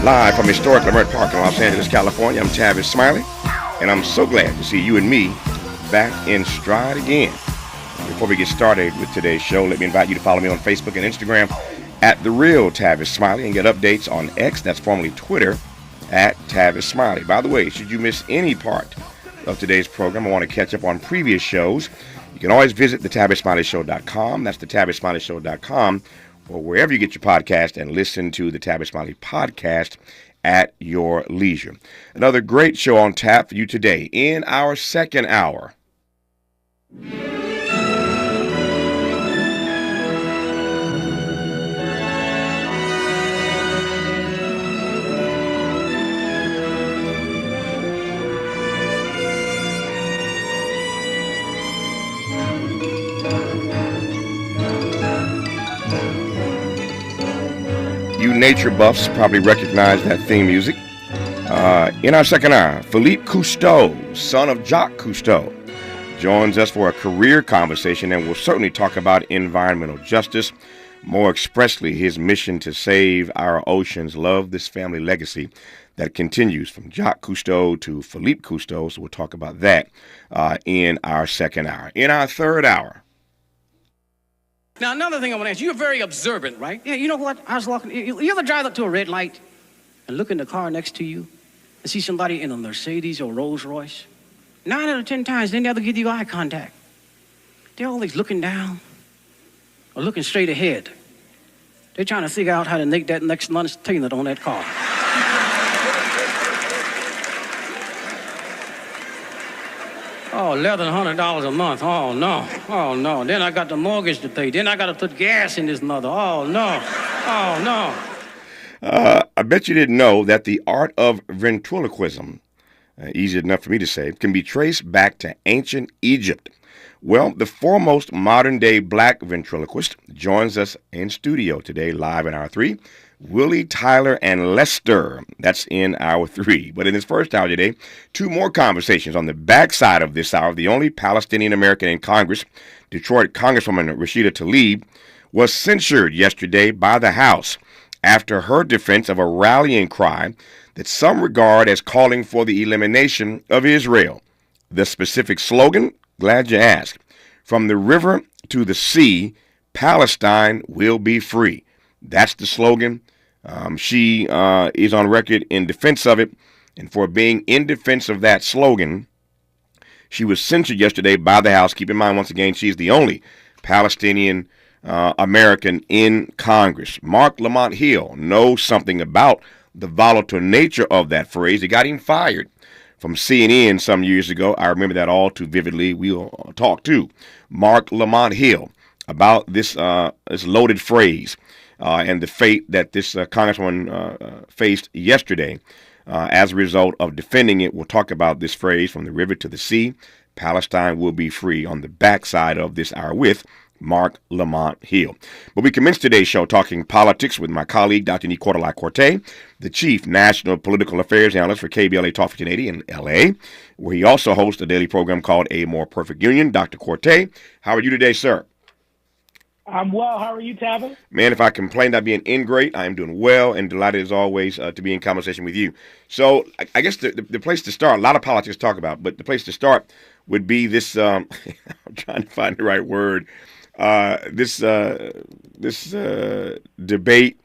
Live from historic Leimert Park in Los Angeles, California, I'm Tavis Smiley, and I'm so glad to see you and me back in stride again. Before we get started with today's show, let me invite you to follow me on Facebook and Instagram at The Real Tavis Smiley and get updates on X, that's formerly Twitter, at Tavis Smiley. By the way, should you miss any part of today's program or want to catch up on previous shows, you can always visit thetavisSmileyShow.com. That's thetavisSmileyShow.com, or wherever you get your podcast, and listen to the Tavis Smiley podcast at your leisure. Another great show on tap for you today in our second hour. You nature buffs probably recognize that theme music. In our second hour, Philippe Cousteau, son of Jacques Cousteau, joins us for a career conversation, and we'll certainly talk about environmental justice, more expressly his mission to save our oceans. Love this family legacy that continues from Jacques Cousteau to Philippe Cousteau, so we'll talk about that in our second hour. In our third hour, now, another thing I want to ask you, you're very observant, right? Yeah, you know what? I was walking, you ever drive up to a red light and look in the car next to you and see somebody in a Mercedes or Rolls Royce? 9 out of 10 times, they never give you eye contact. They're always looking down or looking straight ahead. They're trying to figure out how to make that next lunch tailored on that car. Oh, $1,100 a month. Oh, no. Oh, no. Then I got the mortgage to pay. Then I got to put gas in this mother. Oh, no. Oh, no. I bet you didn't know that the art of ventriloquism, easy enough for me to say, can be traced back to ancient Egypt. Well, the foremost modern-day black ventriloquist joins us in studio today, live in hour 3. Willie, Tyler, and Lester. That's in hour 3. But in this first hour today, 2 more conversations on the backside of this hour. The only Palestinian American in Congress, Detroit Congresswoman Rashida Tlaib, was censured yesterday by the House after her defense of a rallying cry that some regard as calling for the elimination of Israel. The specific slogan, glad you asked, from the river to the sea, Palestine will be free. That's the slogan. She is on record in defense of it, and for being in defense of that slogan, she was censured yesterday by the House. Keep in mind, once again, she's the only Palestinian American in Congress. Mark Lamont Hill knows something about the volatile nature of that phrase. It got him fired from CNN some years ago. I remember that all too vividly. We'll talk to Mark Lamont Hill about this loaded phrase. And the fate that this congresswoman faced yesterday as a result of defending it. We'll talk about this phrase, from the river to the sea, Palestine will be free, on the backside of this hour with Mark Lamont Hill. But we commence today's show talking politics with my colleague, Dr. Nicolai Corte, the chief national political affairs analyst for KBLA Talk 1580 in L.A., where he also hosts a daily program called A More Perfect Union. Dr. Corte, how are you today, sir? I'm well. How are you, Tavis? Man, if I complain about being ingrate, I am doing well and delighted as always to be in conversation with you. So I guess the place to start, a lot of politics to talk about, but the place to start would be this, I'm trying to find the right word, this debate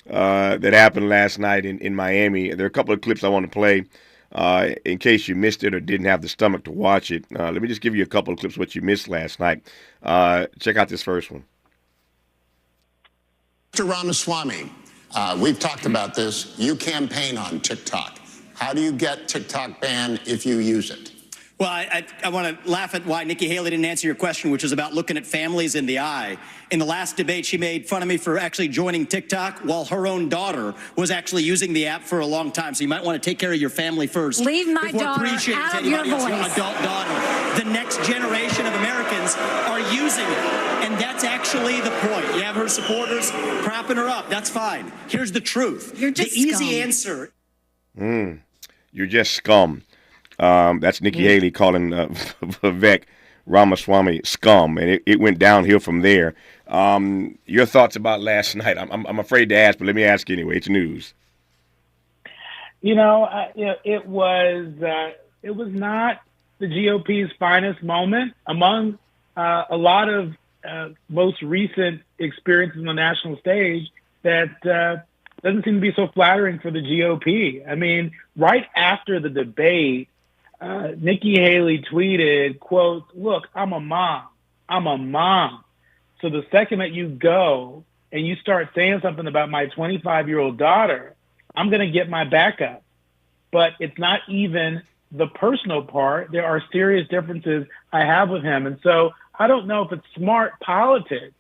that happened last night in Miami. There are a couple of clips I want to play in case you missed it or didn't have the stomach to watch it. Let me just give you a couple of clips of what you missed last night. Check out this first one. Mr. Ramaswamy, we've talked about this. You campaign on TikTok. How do you get TikTok banned if you use it? Well, I want to laugh at why Nikki Haley didn't answer your question, which was about looking at families in the eye. In the last debate, she made fun of me for actually joining TikTok while her own daughter was actually using the app for a long time. So you might want to take care of your family first. Leave my daughter out of your voice. Your adult daughter. The next generation of Americans are using it. And that's actually the point. You have her supporters propping her up. That's fine. Here's the truth. You're just the easy scum. answer. You're just scum. That's Nikki Haley calling Vivek Ramaswamy scum, and it went downhill from there. Your thoughts about last night? I'm afraid to ask, but let me ask you anyway. It's news. It was not the GOP's finest moment among a lot of most recent experiences on the national stage that doesn't seem to be so flattering for the GOP. I mean, right after the debate, Nikki Haley tweeted, quote, "Look, I'm a mom. I'm a mom. So the second that you go and you start saying something about my 25-year-old daughter, I'm going to get my back up." But it's not even the personal part. There are serious differences I have with him. And so I don't know if it's smart politics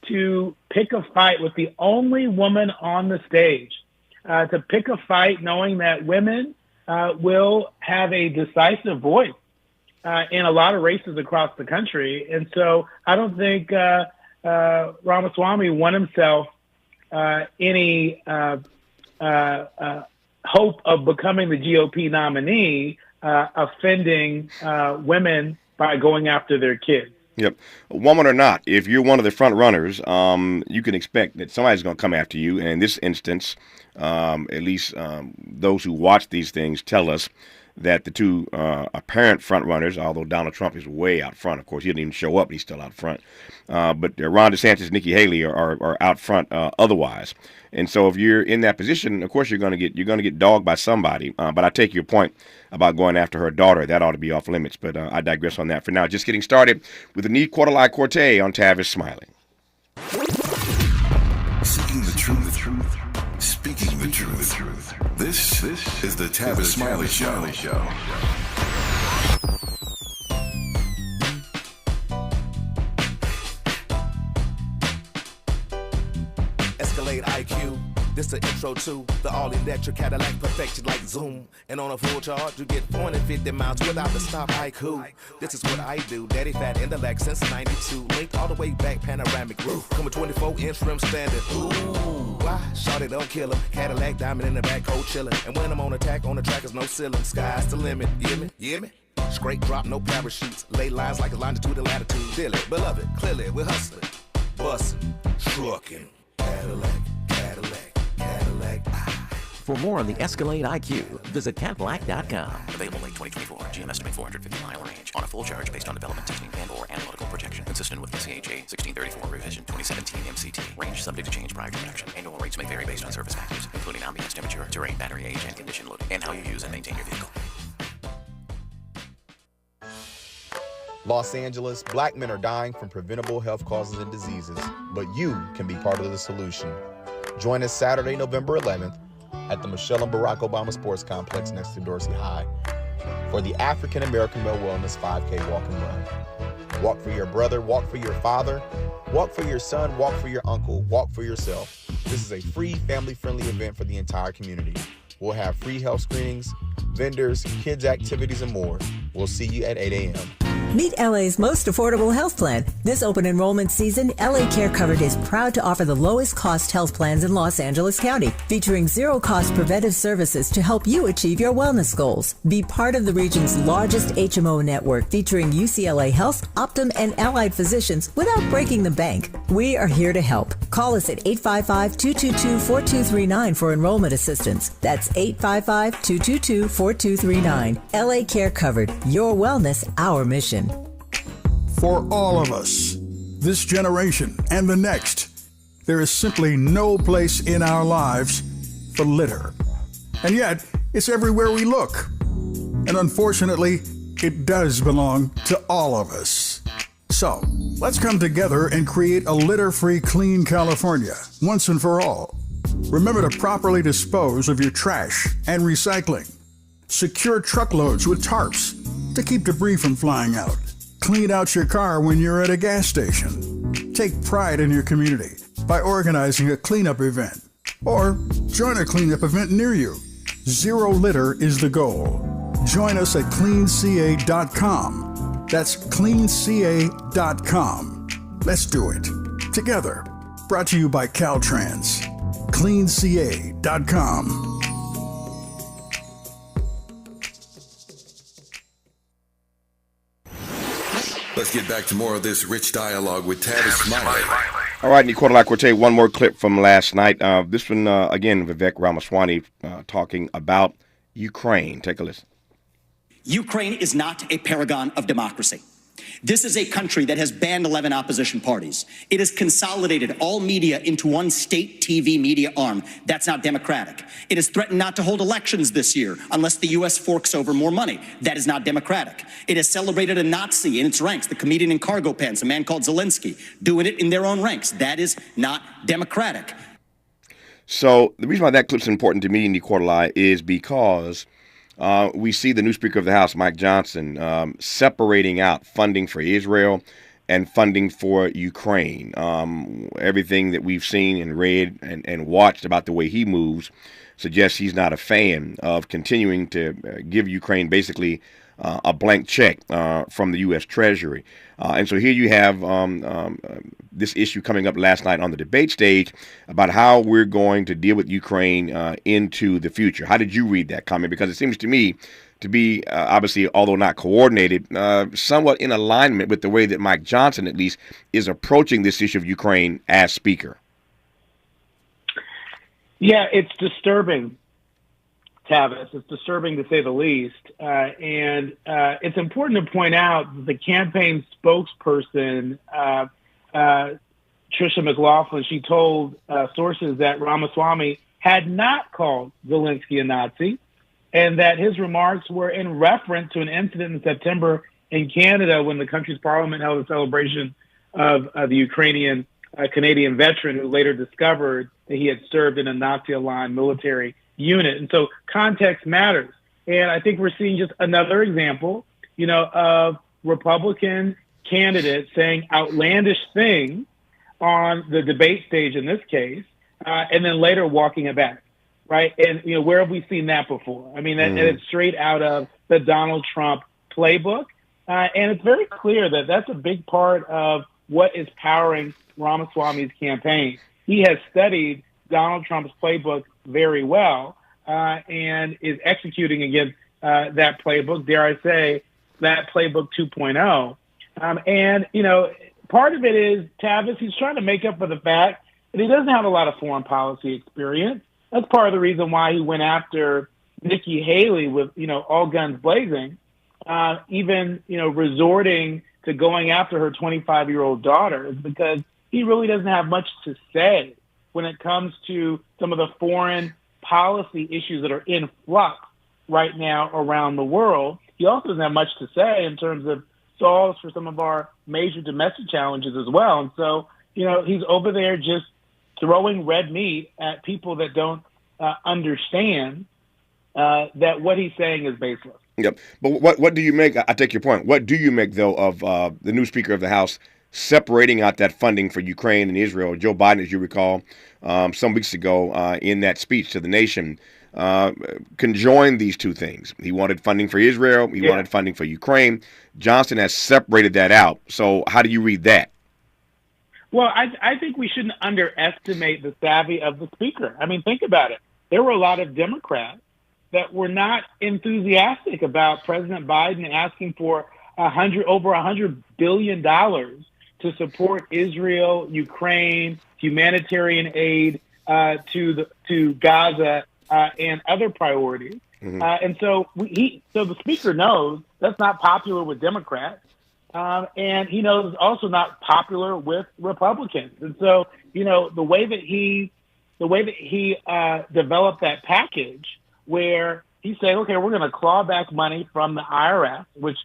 to pick a fight with the only woman on the stage, to pick a fight knowing that women will have a decisive voice in a lot of races across the country. And so I don't think Ramaswamy won himself any hope of becoming the GOP nominee, offending women by going after their kids. Yep. Woman or not, if you're one of the front runners, you can expect that somebody's going to come after you. And in this instance, at least those who watch these things tell us that the two apparent front runners, although Donald Trump is way out front, of course, he didn't even show up, but he's still out front. But Ron DeSantis and Nikki Haley are out front otherwise. And so if you're in that position, of course you're going to get dogged by somebody. But I take your point about going after her daughter. That ought to be off limits. But I digress on that for now. Just getting started with the Need Quarter-Lie Corte on Tavis Smiley. Seeking the truth, speaking the truth. This is the Tavis Smiley Show. Escalade IQ. This the intro to the all-electric Cadillac perfected like Zoom. And on a full charge, you get 450 miles without the stop. Haiku. This is what I do. Daddy fat intellect since 92. Linked all the way back, panoramic roof. Come with 24-inch rim standard. Ooh, why? Shawty don't kill him. Cadillac diamond in the back, cold chillin'. And when I'm on attack, on the track is no ceiling. Sky's the limit. You hear me? Straight drop, no parachutes. Lay lines like a longitude and latitude. Feel it, beloved, clearly we're hustling. Bustin', truckin'. Cadillac. For more on the Escalade IQ, visit Cadillac.com. Available late 2024. GM estimate 450 mile range on a full charge based on development testing and/or analytical projection consistent with the CHA 1634 revision 2017 MCT. Range subject to change prior to production. Annual rates may vary based on service factors, including ambience temperature, terrain, battery age, and condition loading, and how you use and maintain your vehicle. Los Angeles, black men are dying from preventable health causes and diseases, but you can be part of the solution. Join us Saturday, November 11th at the Michelle and Barack Obama Sports Complex next to Dorsey High for the African American Male Wellness 5K Walk and Run. Walk for your brother, walk for your father, walk for your son, walk for your uncle, walk for yourself. This is a free, family-friendly event for the entire community. We'll have free health screenings, vendors, kids' activities, and more. We'll see you at 8 a.m. Meet LA's most affordable health plan. This open enrollment season, LA Care Covered is proud to offer the lowest cost health plans in Los Angeles County, featuring zero cost preventive services to help you achieve your wellness goals. Be part of the region's largest HMO network, featuring UCLA Health, Optum, and allied physicians without breaking the bank. We are here to help. Call us at 855-222-4239 for enrollment assistance. That's 855-222-4239. LA Care Covered. Your wellness, our mission. For all of us, this generation and the next, there is simply no place in our lives for litter. And yet, it's everywhere we look. And unfortunately, it does belong to all of us. So, let's come together and create a litter-free, clean California, once and for all. Remember to properly dispose of your trash and recycling. Secure truckloads with tarps to keep debris from flying out. Clean out your car when you're at a gas station. Take pride in your community by organizing a cleanup event. Or join a cleanup event near you. Zero litter is the goal. Join us at cleanca.com. That's cleanca.com. Let's do it together. Brought to you by Caltrans. cleanca.com. Let's get back to more of this rich dialogue with Tavis Smiley All right, Nicola, like we'll tell you one more clip from last night. This one, again, Vivek Ramaswamy talking about Ukraine. Take a listen. Ukraine is not a paragon of democracy. This is a country that has banned 11 opposition parties. It has consolidated all media into one state TV media arm. That's not democratic. It has threatened not to hold elections this year unless the U.S. forks over more money. That is not democratic. It has celebrated a Nazi in its ranks, the comedian in cargo pants, a man called Zelensky, doing it in their own ranks. That is not democratic. So the reason why that clip's important to me, Nicola, is because we see the new Speaker of the House, Mike Johnson, separating out funding for Israel and funding for Ukraine. Everything that we've seen and read and watched about the way he moves suggests he's not a fan of continuing to give Ukraine basically a blank check from the U.S. Treasury. And so here you have this issue coming up last night on the debate stage about how we're going to deal with Ukraine into the future. How did you read that comment? Because it seems to me to be, obviously, although not coordinated, somewhat in alignment with the way that Mike Johnson, at least, is approaching this issue of Ukraine as Speaker. Yeah, it's disturbing, Tavis. It's disturbing to say the least. And it's important to point out that the campaign spokesperson, Tricia McLaughlin, she told sources that Ramaswamy had not called Zelensky a Nazi and that his remarks were in reference to an incident in September in Canada when the country's parliament held a celebration of the Ukrainian Canadian veteran who later discovered that he had served in a Nazi-aligned military unit. And so context matters. And I think we're seeing just another example, of Republican candidates saying outlandish things on the debate stage in this case, and then later walking it back, right? And, where have we seen that before? I mean, and it's straight out of the Donald Trump playbook. And it's very clear that that's a big part of what is powering Ramaswamy's campaign. He has studied Donald Trump's playbook very well and is executing against that playbook, dare I say, that playbook 2.0. And, part of it is, Tavis, he's trying to make up for the fact that he doesn't have a lot of foreign policy experience. That's part of the reason why he went after Nikki Haley with, all guns blazing, even, resorting to going after her 25-year-old daughter, is because he really doesn't have much to say when it comes to some of the foreign policy issues that are in flux right now around the world. He also doesn't have much to say in terms of solves for some of our major domestic challenges as well. And so, he's over there just throwing red meat at people that don't understand that what he's saying is baseless. Yep. But what do you make? I take your point. What do you make, though, of the new Speaker of the House separating out that funding for Ukraine and Israel? Joe Biden, as you recall, some weeks ago in that speech to the nation, conjoined these two things. He wanted funding for Israel. He wanted funding for Ukraine. Johnson has separated that out. So how do you read that? Well, I think we shouldn't underestimate the savvy of the speaker. I mean, think about it. There were a lot of Democrats that were not enthusiastic about President Biden asking for over $100 billion to support Israel, Ukraine, humanitarian aid to Gaza and other priorities. Mm-hmm. And so the speaker knows that's not popular with Democrats. And he knows it's also not popular with Republicans. And so, the way that he developed that package where he said, okay, we're going to claw back money from the IRS, which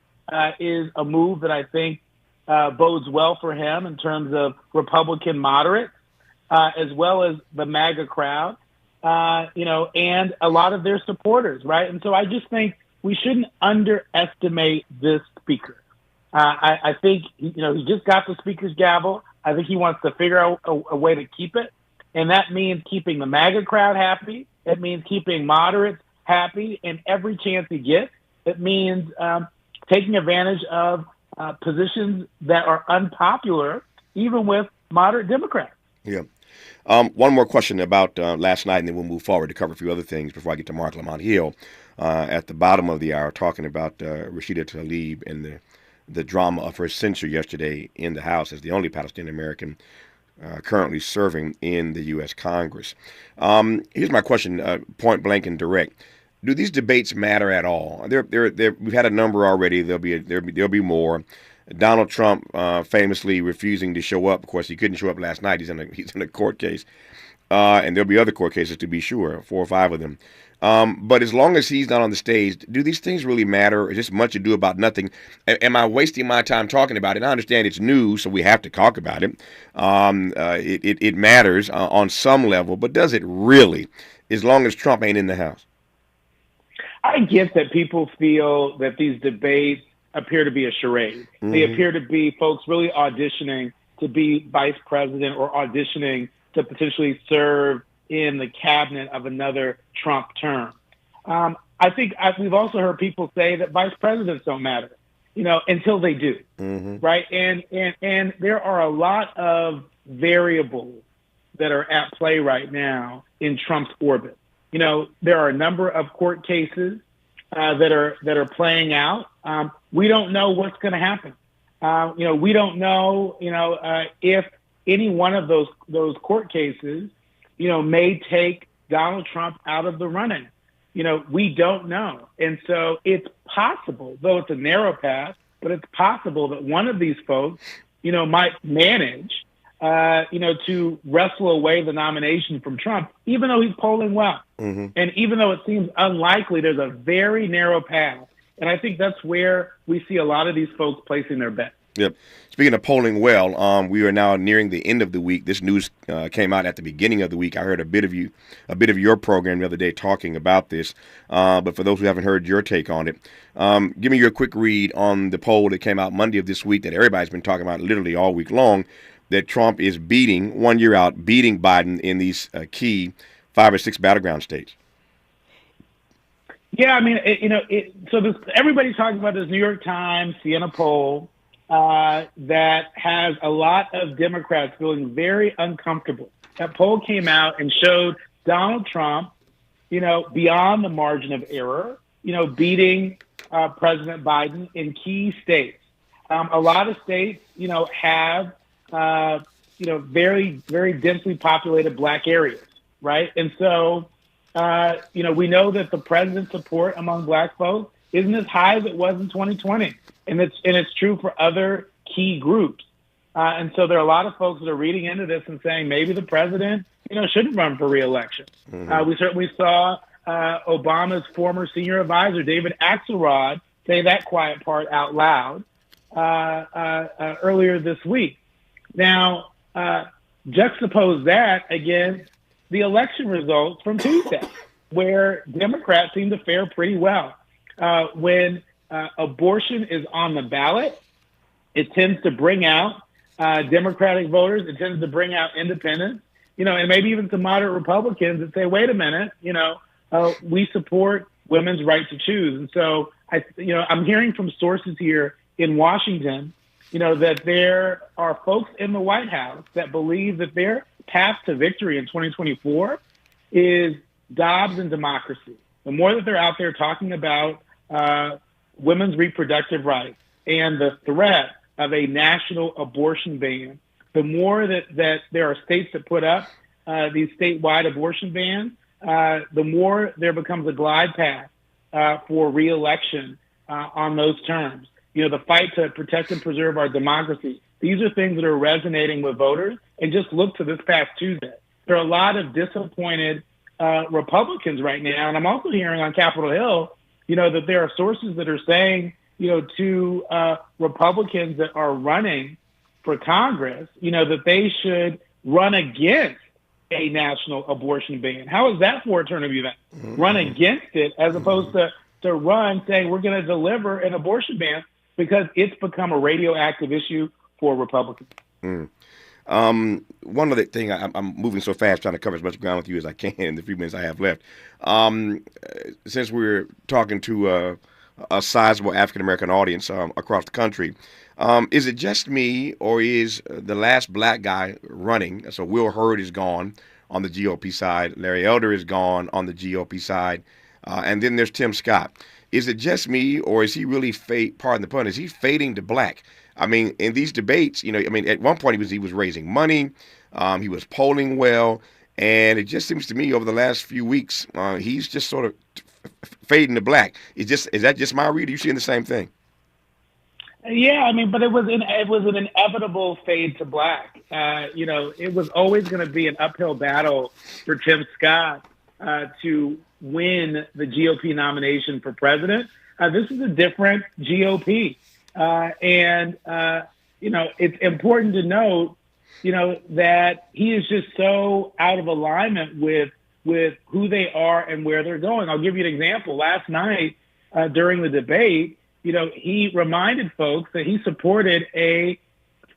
is a move that I think bodes well for him in terms of Republican moderates, as well as the MAGA crowd, and a lot of their supporters, right? And so I just think we shouldn't underestimate this speaker. I think, he just got the speaker's gavel. I think he wants to figure out a way to keep it. And that means keeping the MAGA crowd happy. It means keeping moderates happy. And every chance he gets, it means taking advantage of positions that are unpopular, even with moderate Democrats. Yeah. One more question about last night, and then we'll move forward to cover a few other things before I get to Mark Lamont Hill. At the bottom of the hour, talking about Rashida Tlaib and the drama of her censure yesterday in the House as the only Palestinian American currently serving in the U.S. Congress. Here's my question, point blank and direct. Do these debates matter at all? We've had a number already. There'll be more. Donald Trump famously refusing to show up. Of course, he couldn't show up last night. He's in a court case, and there'll be other court cases to be sure, 4 or 5 of them. But as long as he's not on the stage, do these things really matter? Is this much ado about nothing? Am I wasting my time talking about it? I understand it's news, so we have to talk about it. It matters on some level, but does it really? As long as Trump ain't in the House. I get that people feel that these debates appear to be a charade. Mm-hmm. They appear to be folks really auditioning to be vice president or auditioning to potentially serve in the cabinet of another Trump term. I think we've also heard people say that vice presidents don't matter, until they do, right? And there are a lot of variables that are at play right now in Trump's orbit. There are a number of court cases that are playing out. We don't know what's going to happen. We don't know, if any one of those court cases, may take Donald Trump out of the running. We don't know. And so it's possible, though it's a narrow path, but it's possible that one of these folks, might manage, to wrestle away the nomination from Trump, even though he's polling well. Mm-hmm. And even though it seems unlikely, there's a very narrow path. And I think that's where we see a lot of these folks placing their bets. Yep. Speaking of polling well, we are now nearing the end of the week. This news came out at the beginning of the week. I heard a bit of your program the other day talking about this. But for those who haven't heard your take on it, give me your quick read on the poll that came out Monday of this week that everybody's been talking about literally all week long, that Trump is beating Biden in these key 5 or 6 battleground states. Yeah, I mean, everybody's talking about this New York Times Siena poll that has a lot of Democrats feeling very uncomfortable. That poll came out and showed Donald Trump, beyond the margin of error, beating President Biden in key states. A lot of states, have very, very densely populated black areas, right? And so, we know that the president's support among black folks isn't as high as it was in 2020. And it's true for other key groups. And so there are a lot of folks that are reading into this and saying maybe the president, shouldn't run for re-election. Mm-hmm. We certainly saw Obama's former senior advisor, David Axelrod, say that quiet part out loud earlier this week. Now, juxtapose that against the election results from Tuesday, where Democrats seem to fare pretty well. When abortion is on the ballot, it tends to bring out Democratic voters. It tends to bring out independents, and maybe even some moderate Republicans that say, wait a minute, we support women's right to choose. And so I'm hearing from sources here in Washington, that there are folks in the White House that believe that their path to victory in 2024 is Dobbs and democracy. The more that they're out there talking about women's reproductive rights and the threat of a national abortion ban, the more that there are states that put up these statewide abortion bans, the more there becomes a glide path for re-election on those terms. The fight to protect and preserve our democracy. These are things that are resonating with voters. And just look to this past Tuesday. There are a lot of disappointed Republicans right now. And I'm also hearing on Capitol Hill, that there are sources that are saying, to Republicans that are running for Congress, that they should run against a national abortion ban. How is that for a turn of events? Mm-hmm. Run against it as opposed to run saying we're going to deliver an abortion ban because it's become a radioactive issue for Republicans. Mm. One other thing, I'm moving so fast trying to cover as much ground with you as I can in the few minutes I have left. Since we're talking to a sizable African-American audience across the country, is it just me or is the last black guy running, so Will Hurd is gone on the GOP side, Larry Elder is gone on the GOP side, And then there's Tim Scott. Is it just me, or is he really pardon the pun, is he fading to black? I mean, in these debates, at one point he was raising money, he was polling well, and it just seems to me over the last few weeks he's just sort of fading to black. Is that just my read? Are you seeing the same thing? Yeah, but it was an inevitable fade to black. It was always going to be an uphill battle for Tim Scott to win the GOP nomination for president. This is a different GOP. It's important to note, that he is just so out of alignment with who they are and where they're going. I'll give you an example. Last night during the debate, he reminded folks that he supported a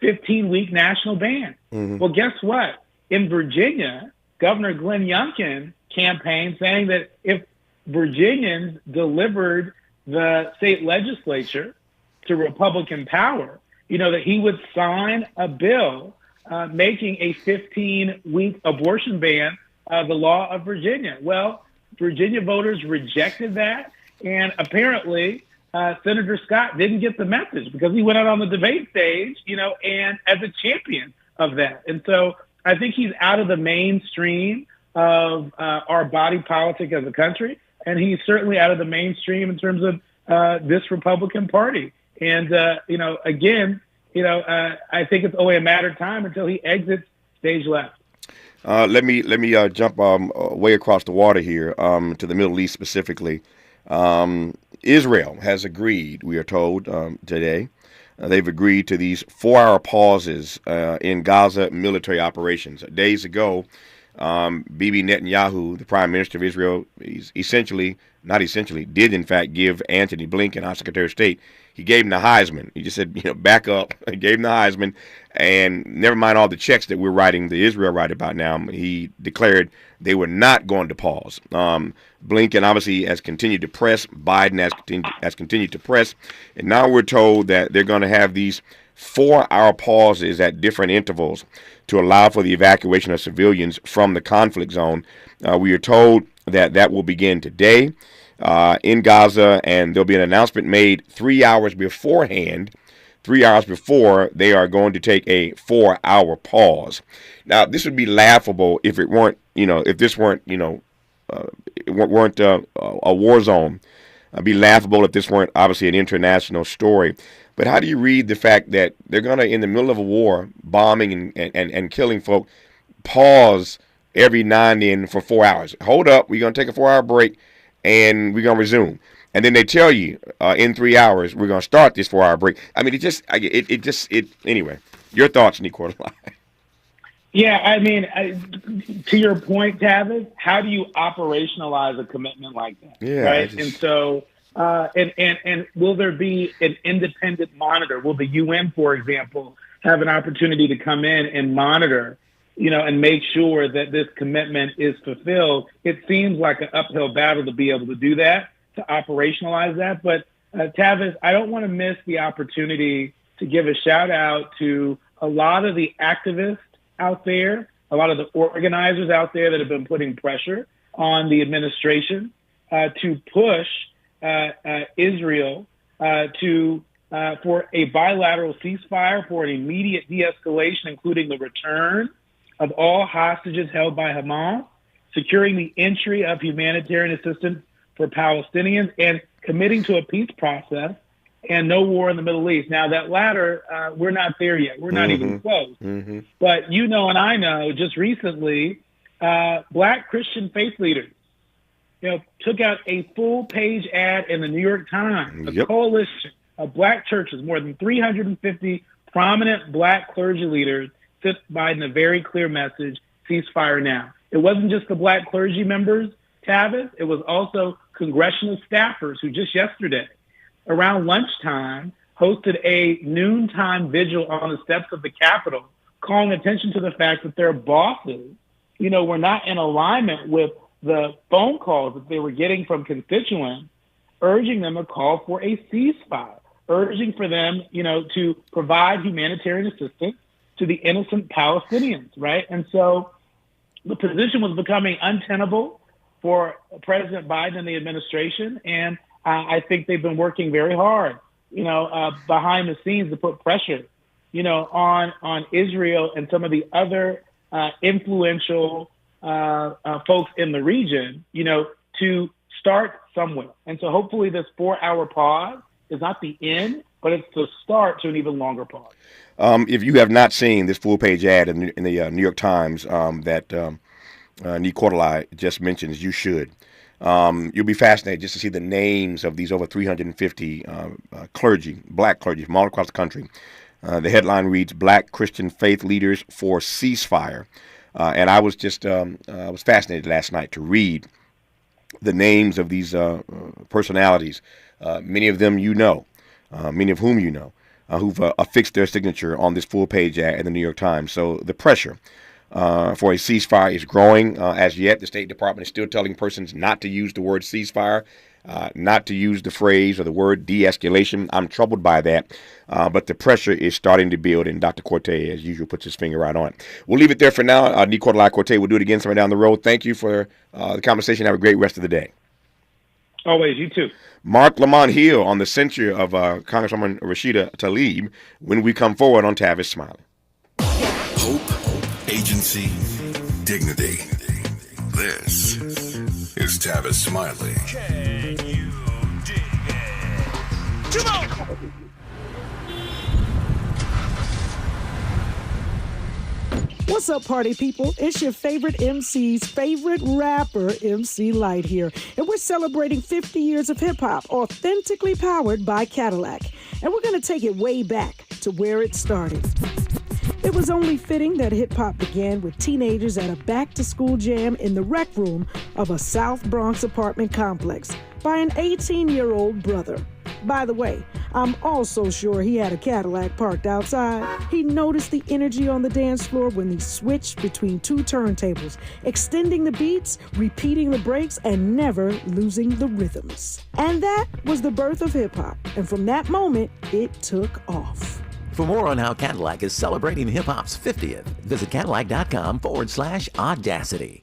15-week national ban. Mm-hmm. Well, guess what? In Virginia, Governor Glenn Youngkin campaigned saying that if Virginians delivered the state legislature to Republican power, that he would sign a bill making a 15-week abortion ban the law of Virginia. Well, Virginia voters rejected that, and apparently Senator Scott didn't get the message because he went out on the debate stage, and as a champion of that. And so I think he's out of the mainstream of our body politic as a country, and he's certainly out of the mainstream in terms of this Republican Party. And, again, I think it's only a matter of time until he exits stage left. Let me jump way across the water here to the Middle East specifically. Israel has agreed, we are told today, they've agreed to these 4-hour pauses in Gaza military operations. Days ago, Bibi Netanyahu, the prime minister of Israel, did in fact give Antony Blinken, our Secretary of State, he gave him the Heisman. He just said, back up. He gave him the Heisman, and never mind all the checks that we're writing, the Israel right about now. He declared they were not going to pause. Blinken obviously has continued to press. Biden has continued to press, and now we're told that they're going to have these 4-hour pauses at different intervals to allow for the evacuation of civilians from the conflict zone. We are told that will begin today in Gaza, and there'll be an announcement made 3 hours beforehand. 3 hours before they are going to take a 4-hour pause. Now, this would be laughable if it weren't, if this weren't, weren't a war zone. It'd be laughable if this weren't obviously an international story. But how do you read the fact that they're going to, in the middle of a war, bombing and killing folk, pause every now and then for 4 hours? Hold up, we're going to take a 4-hour break, and we're going to resume. And then they tell you in 3 hours, we're going to start this 4-hour break. Anyway, your thoughts, Nico. Yeah, to your point, Tavis, how do you operationalize a commitment like that? Yeah. Right. And so, and will there be an independent monitor? Will the UN, for example, have an opportunity to come in and monitor, and make sure that this commitment is fulfilled? It seems like an uphill battle to be able to do that, to operationalize that. But Tavis, I don't want to miss the opportunity to give a shout out to a lot of the activists out there, a lot of the organizers out there that have been putting pressure on the administration to push Israel for a bilateral ceasefire, for an immediate de-escalation, including the return of all hostages held by Hamas, securing the entry of humanitarian assistance for Palestinians, and committing to a peace process and no war in the Middle East. Now, that latter, we're not there yet. We're not even close. Mm-hmm. But and I know, just recently, Black Christian faith leaders, took out a full-page ad in the New York Times, a coalition of Black churches, more than 350 prominent Black clergy leaders, sent Biden a very clear message: ceasefire now. It wasn't just the Black clergy members, Tavis. It was also congressional staffers who just yesterday, around lunchtime, hosted a noontime vigil on the steps of the Capitol, calling attention to the fact that their bosses, were not in alignment with the phone calls that they were getting from constituents, urging them to call for a ceasefire, urging for them, to provide humanitarian assistance to the innocent Palestinians, right? And so the position was becoming untenable. for President Biden and the administration. And I think they've been working very hard, behind the scenes to put pressure, on Israel and some of the other influential folks in the region, to start somewhere. And so hopefully this 4-hour pause is not the end, but it's the start to an even longer pause. If you have not seen this full-page ad in the New York Times that Nick Cordelai just mentions, you should. You'll be fascinated just to see the names of these over 350 clergy, black clergy from all across the country. The headline reads, "Black Christian Faith Leaders for Ceasefire." And I was just I was fascinated last night to read the names of these personalities, many of them many of whom who've affixed their signature on this full-page ad in the New York Times. So the pressure for a ceasefire is growing. As yet, the State Department is still telling persons not to use the word ceasefire, not to use the phrase or the word de-escalation. I'm troubled by that, but the pressure is starting to build, and Dr. Corte, as usual, puts his finger right on it. We'll leave it there for now. Nick Cordelai Corte will do it again somewhere down the road. Thank you for the conversation. Have a great rest of the day. Always, you too. Mark Lamont Hill on the censure of Congresswoman Rashida Tlaib when we come forward on Tavis Smiley. Hope, agency, dignity. This is Tavis Smiley. Can you dig it? Come on! What's up, party people? It's your favorite MC's favorite rapper, MC Light here. And we're celebrating 50 years of hip-hop, authentically powered by Cadillac. And we're going to take it way back to where it started. It was only fitting that hip-hop began with teenagers at a back-to-school jam in the rec room of a South Bronx apartment complex by an 18-year-old brother. By the way, I'm also sure he had a Cadillac parked outside. He noticed the energy on the dance floor when he switched between two turntables, extending the beats, repeating the breaks, and never losing the rhythms. And that was the birth of hip-hop. And from that moment, it took off. For more on how Cadillac is celebrating hip-hop's 50th, visit Cadillac.com/audacity.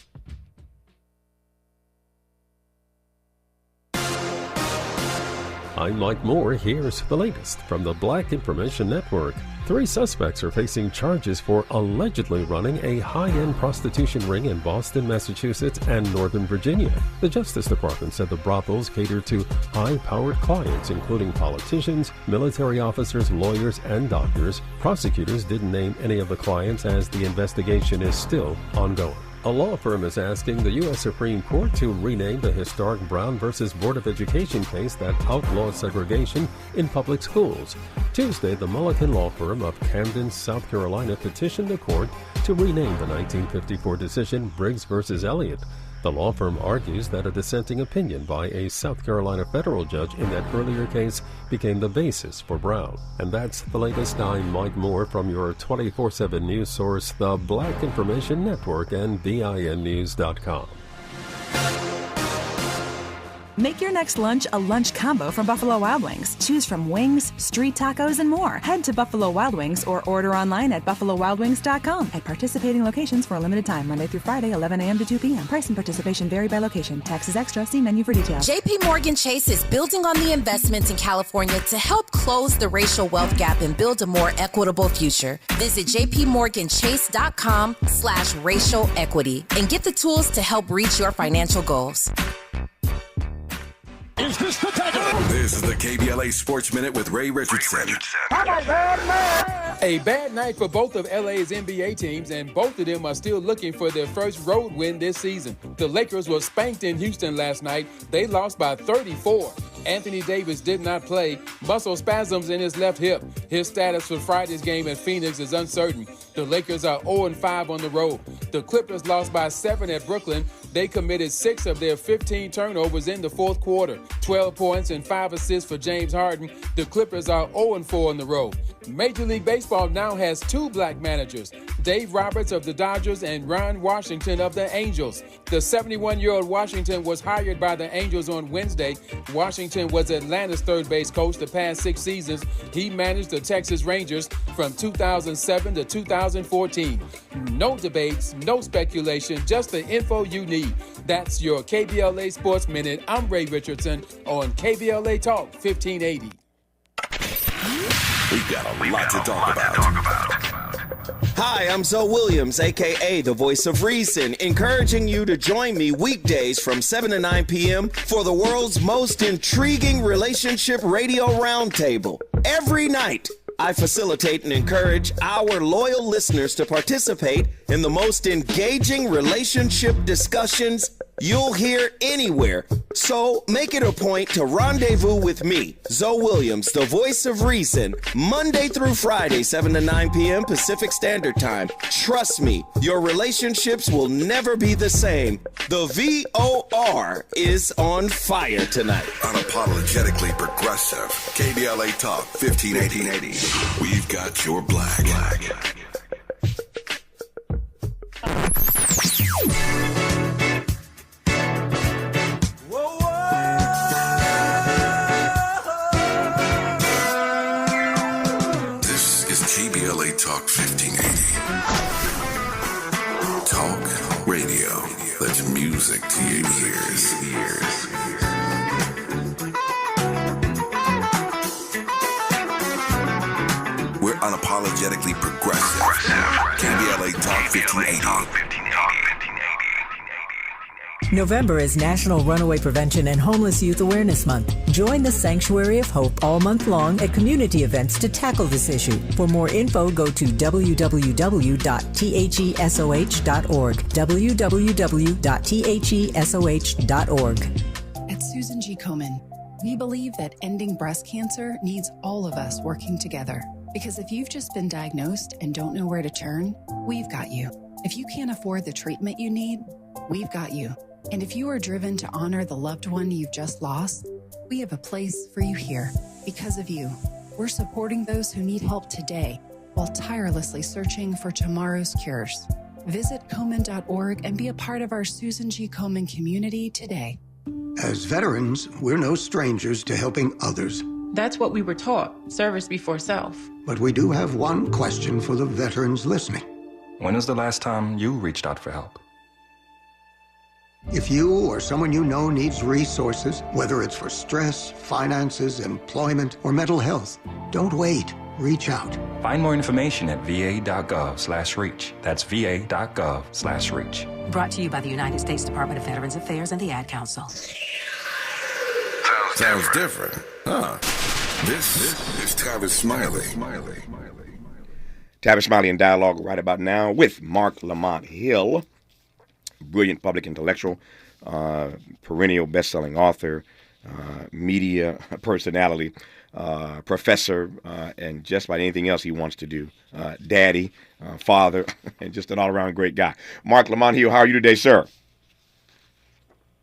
I'm Mike Moore. Here's the latest from the Black Information Network. 3 suspects are facing charges for allegedly running a high-end prostitution ring in Boston, Massachusetts, and Northern Virginia. The Justice Department said the brothels catered to high-powered clients, including politicians, military officers, lawyers, and doctors. Prosecutors didn't name any of the clients as the investigation is still ongoing. A law firm is asking the U.S. Supreme Court to rename the historic Brown versus Board of Education case that outlawed segregation in public schools. Tuesday, the Mulliken law firm of Camden, South Carolina, petitioned the court to rename the 1954 decision Briggs versus Elliott. The law firm argues that a dissenting opinion by a South Carolina federal judge in that earlier case became the basis for Brown. And that's the latest. I'm Mike Moore from your 24/7 news source, the Black Information Network, and BINnews.com. Make your next lunch a lunch combo from Buffalo Wild Wings. Choose from wings, street tacos, and more. Head to Buffalo Wild Wings or order online at buffalowildwings.com at participating locations for a limited time, Monday through Friday, 11 a.m. to 2 p.m. Price and participation vary by location. Taxes extra. See menu for details. JP Morgan Chase is building on the investments in California to help close the racial wealth gap and build a more equitable future. Visit jpmorganchase.com/racial equity and get the tools to help reach your financial goals. Is this the time? This is the KBLA Sports Minute with Ray Richardson. A bad night for both of LA's NBA teams, and both of them are still looking for their first road win this season. The Lakers were spanked in Houston last night. They lost by 34. Anthony Davis did not play. Muscle spasms in his left hip. His status for Friday's game at Phoenix is uncertain. The Lakers are 0-5 on the road. The Clippers lost by 7 at Brooklyn. They committed 6 of their 15 turnovers in the fourth quarter. 12 points and 5 assists for James Harden. The Clippers are 0-4 on the road. Major League Baseball now has 2 black managers, Dave Roberts of the Dodgers and Ron Washington of the Angels. The 71-year-old Washington was hired by the Angels on Wednesday. Washington was Atlanta's third base coach the past 6 seasons. He managed the Texas Rangers from 2007 to 2014. No debates, no speculation, just the info you need. That's your KBLA Sports Minute. I'm Ray Richardson on KBLA Talk 1580. We've got a lot to talk about. Hi, I'm Zoe Williams, a.k.a. the Voice of Reason, encouraging you to join me weekdays from 7 to 9 p.m. for the world's most intriguing relationship radio roundtable. Every night, I facilitate and encourage our loyal listeners to participate in the most engaging relationship discussions you'll hear anywhere. So make it a point to rendezvous with me, Zoe Williams, the Voice of Reason, Monday through Friday, 7 to 9 p.m. Pacific Standard Time. Trust me, your relationships will never be the same. The VOR is on fire tonight. Unapologetically progressive. KBLA Talk 1580. We've got your black. This is KBLA Talk 1580. Talk radio. That's music to your ears. We're unapologetically progressive. KBLA Talk 1580. November is National Runaway Prevention and Homeless Youth Awareness Month. Join the Sanctuary of Hope all month long at community events to tackle this issue. For more info, go to www.thesoh.org. www.thesoh.org. At Susan G. Komen, we believe that ending breast cancer needs all of us working together. Because if you've just been diagnosed and don't know where to turn, we've got you. If you can't afford the treatment you need, we've got you. And if you are driven to honor the loved one you've just lost, we have a place for you here. Because of you, we're supporting those who need help today while tirelessly searching for tomorrow's cures. Visit Komen.org and be a part of our Susan G. Komen community today. As veterans, we're no strangers to helping others. That's what we were taught, service before self. But we do have one question for the veterans listening. When was the last time you reached out for help? If you or someone you know needs resources, whether it's for stress, finances, employment, or mental health, don't wait. Reach out. Find more information at va.gov/reach. That's va.gov/reach. Brought to you by the United States Department of Veterans Affairs and the Ad Council. Sounds different, huh? This is Tavis Smiley. Tavis Smiley in dialogue right about now with Mark Lamont Hill, brilliant public intellectual, perennial best-selling author, media personality, professor, and just about anything else he wants to do. Daddy, father, and just an all-around great guy. Mark Lamont Hill, how are you today, sir?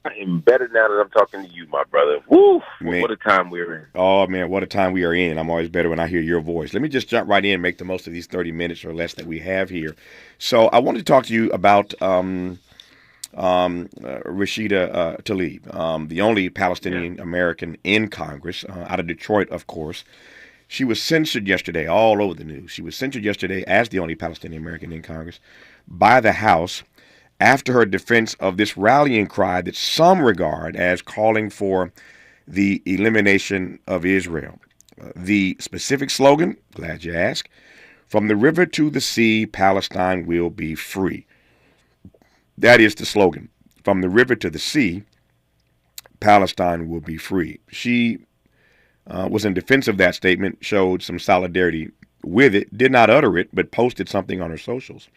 I am better now that I'm talking to you, my brother. Woo! Man. What a time we're in. Oh, man, what a time we are in. I'm always better when I hear your voice. Let me just jump right in and make the most of these 30 minutes or less that we have here. So I wanted to talk to you about Rashida Tlaib, the only Palestinian American in Congress, out of Detroit, of course. She was censured yesterday, all over the news. She was censured yesterday as the only Palestinian American in Congress by the House after her defense of this rallying cry that some regard as calling for the elimination of Israel. The specific slogan, glad you asked, from the river to the sea, Palestine will be free. That is the slogan. From the river to the sea, Palestine will be free. She was in defense of that statement, showed some solidarity with it, did not utter it, but posted something on her socials.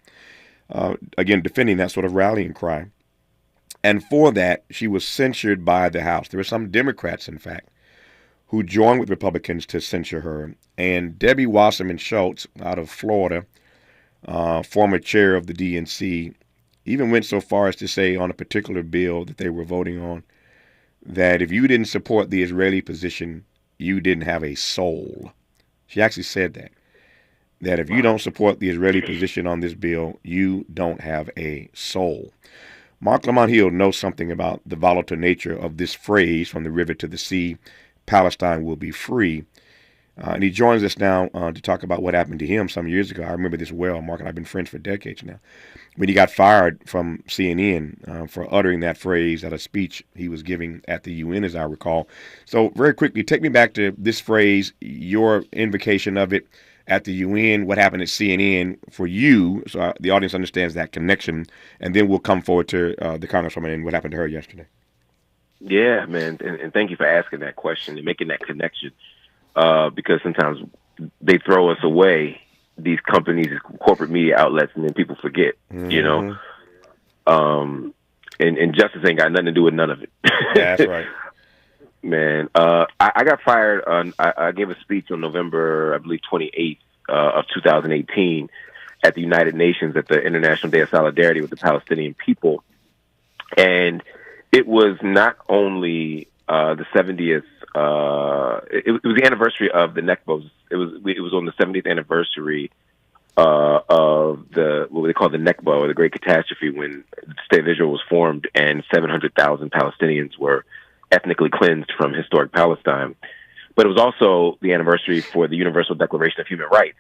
Again, defending that sort of rallying cry. And for that, she was censured by the House. There were some Democrats, in fact, who joined with Republicans to censure her. And Debbie Wasserman Schultz out of Florida, former chair of the DNC, even went so far as to say on a particular bill that they were voting on that if you didn't support the Israeli position, you didn't have a soul. She actually said that if you don't support the Israeli position on this bill, you don't have a soul. Mark Lamont Hill knows something about the volatile nature of this phrase, from the river to the sea, Palestine will be free. And he joins us now to talk about what happened to him some years ago. I remember this well. Mark and I have been friends for decades now. When he got fired from CNN for uttering that phrase at a speech he was giving at the UN, as I recall. So very quickly, take me back to this phrase, your invocation of it at the UN, what happened at CNN for you, so the audience understands that connection, and then we'll come forward to the Congresswoman and what happened to her yesterday. Yeah, man, and thank you for asking that question and making that connection, because sometimes they throw us away, these companies, corporate media outlets, and then people forget, you know. And justice ain't got nothing to do with none of it. That's right. Man, I got fired on. I gave a speech on November, I believe, 28th of 2018 at the United Nations at the International Day of Solidarity with the Palestinian people, and it was not only the 70th. It was the anniversary of the Nakba. It was on the 70th anniversary of what they call the Nakba, or the Great Catastrophe, when the State of Israel was formed and 700,000 Palestinians were ethnically cleansed from historic Palestine. But it was also the anniversary for the Universal Declaration of Human Rights.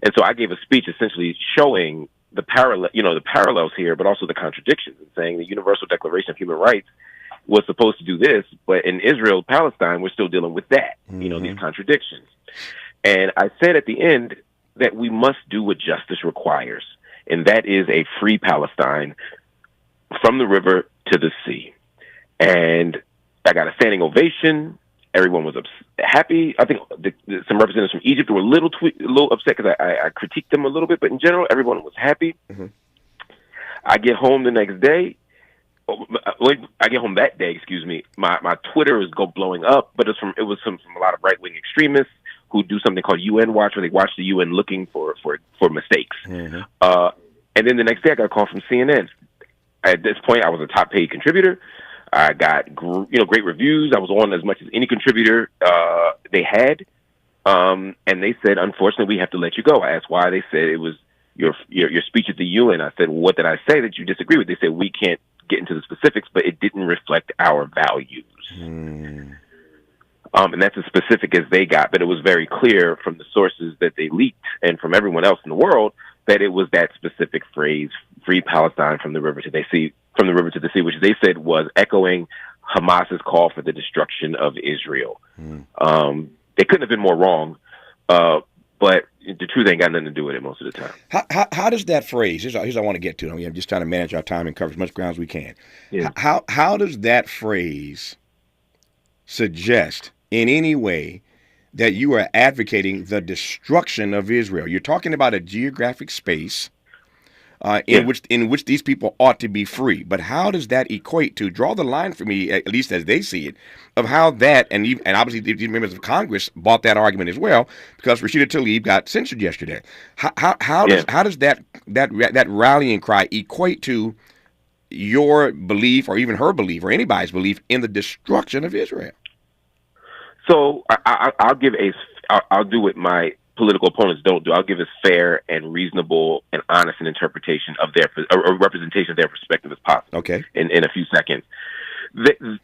And so I gave a speech essentially showing the parallels here, but also the contradictions, and saying the Universal Declaration of Human Rights was supposed to do this, but in Israel, Palestine, we're still dealing with that, these contradictions. And I said at the end that we must do what justice requires, and that is a free Palestine from the river to the sea. And I got a standing ovation. Everyone was happy. I think some representatives from Egypt were a little upset because I critiqued them a little bit, but in general, everyone was happy. I get home the next day. I get home that day. Excuse me. My Twitter is blowing up, but it was from a lot of right wing extremists who do something called UN Watch, where they watch the UN looking for mistakes. And then the next day, I got a call from CNN. At this point, I was a top paid contributor. I got great reviews. I was on as much as any contributor they had, and they said, unfortunately, we have to let you go. I asked why. They said it was your speech at the UN. I said, well, what did I say that you disagree with? They said, we can't get into the specifics, but it didn't reflect our values. And that's as specific as they got, but it was very clear from the sources that they leaked and from everyone else in the world that it was that specific phrase, free Palestine from the river to the sea, which they said was echoing Hamas's call for the destruction of Israel. They couldn't have been more wrong, but the truth ain't got nothing to do with it most of the time. How does that phrase, here's what I want to get to. I'm just trying to manage our time and cover as much ground as we can. Yeah. How does that phrase suggest in any way that you are advocating the destruction of Israel? You're talking about a geographic space in which these people ought to be free. But how does that equate to, draw the line for me, at least as they see it, of how that, and obviously the members of Congress bought that argument as well, because Rashida Tlaib got censured yesterday. How does that rallying cry equate to your belief, or even her belief, or anybody's belief in the destruction of Israel? So I'll do what my political opponents don't do. I'll give as fair and reasonable and honest an interpretation of a representation of their perspective as possible. Okay. In a few seconds,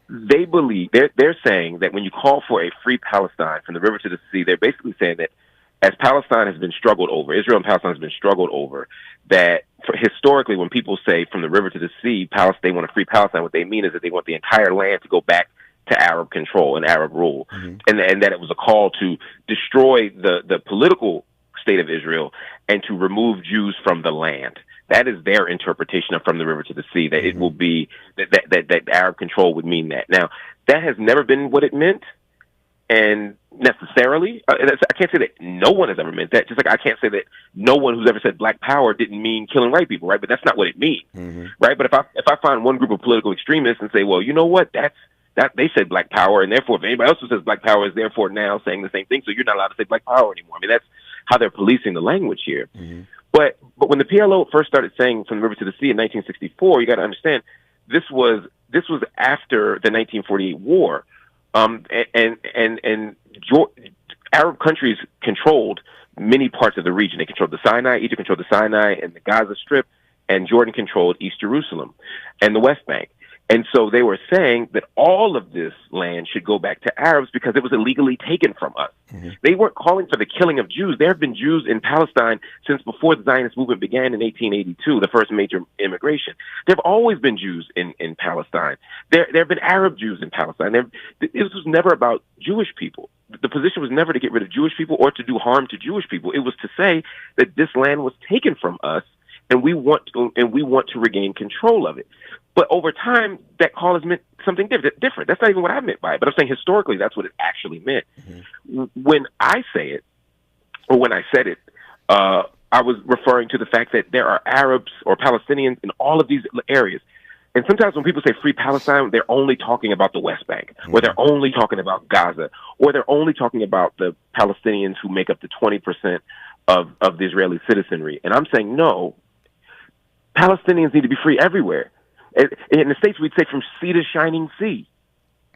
they believe they're saying that when you call for a free Palestine from the river to the sea, they're basically saying that as Palestine has been struggled over, Israel and Palestine has been struggled over, that historically when people say from the river to the sea, they want a free Palestine, what they mean is that they want the entire land to go back to Arab control and Arab rule, and that it was a call to destroy the political state of Israel and to remove Jews from the land. That is their interpretation of from the river to the sea, that it will be that Arab control would mean that. Now, that has never been what it meant, and necessarily, I can't say that no one has ever meant that, just like I can't say that no one who's ever said black power didn't mean killing white people, right? But that's not what it means, right? But if I find one group of political extremists and say, well, you know what, that they said black power, and therefore if anybody else who says black power is therefore now saying the same thing, so you're not allowed to say black power anymore. I mean, that's how they're policing the language here. But when the PLO first started saying from the river to the sea in 1964, you got to understand this was after the 1948 war, and Arab countries controlled many parts of the region. They controlled the Sinai, Egypt controlled the Sinai and the Gaza Strip, and Jordan controlled East Jerusalem and the West Bank. And so they were saying that all of this land should go back to Arabs because it was illegally taken from us. Mm-hmm. They weren't calling for the killing of Jews. There have been Jews in Palestine since before the Zionist movement began in 1882, the first major immigration. There have always been Jews in Palestine. There have been Arab Jews in Palestine. This was never about Jewish people. The position was never to get rid of Jewish people or to do harm to Jewish people. It was to say that this land was taken from us, and we want to regain control of it. But over time, that call has meant something different. That's not even what I meant by it. But I'm saying historically, that's what it actually meant. Mm-hmm. When I say it, or when I said it, I was referring to the fact that there are Arabs or Palestinians in all of these areas. And sometimes when people say free Palestine, they're only talking about the West Bank, or they're only talking about Gaza, or they're only talking about the Palestinians who make up the 20% of the Israeli citizenry. And I'm saying, no, Palestinians need to be free everywhere. In the States, we'd say from sea to shining sea,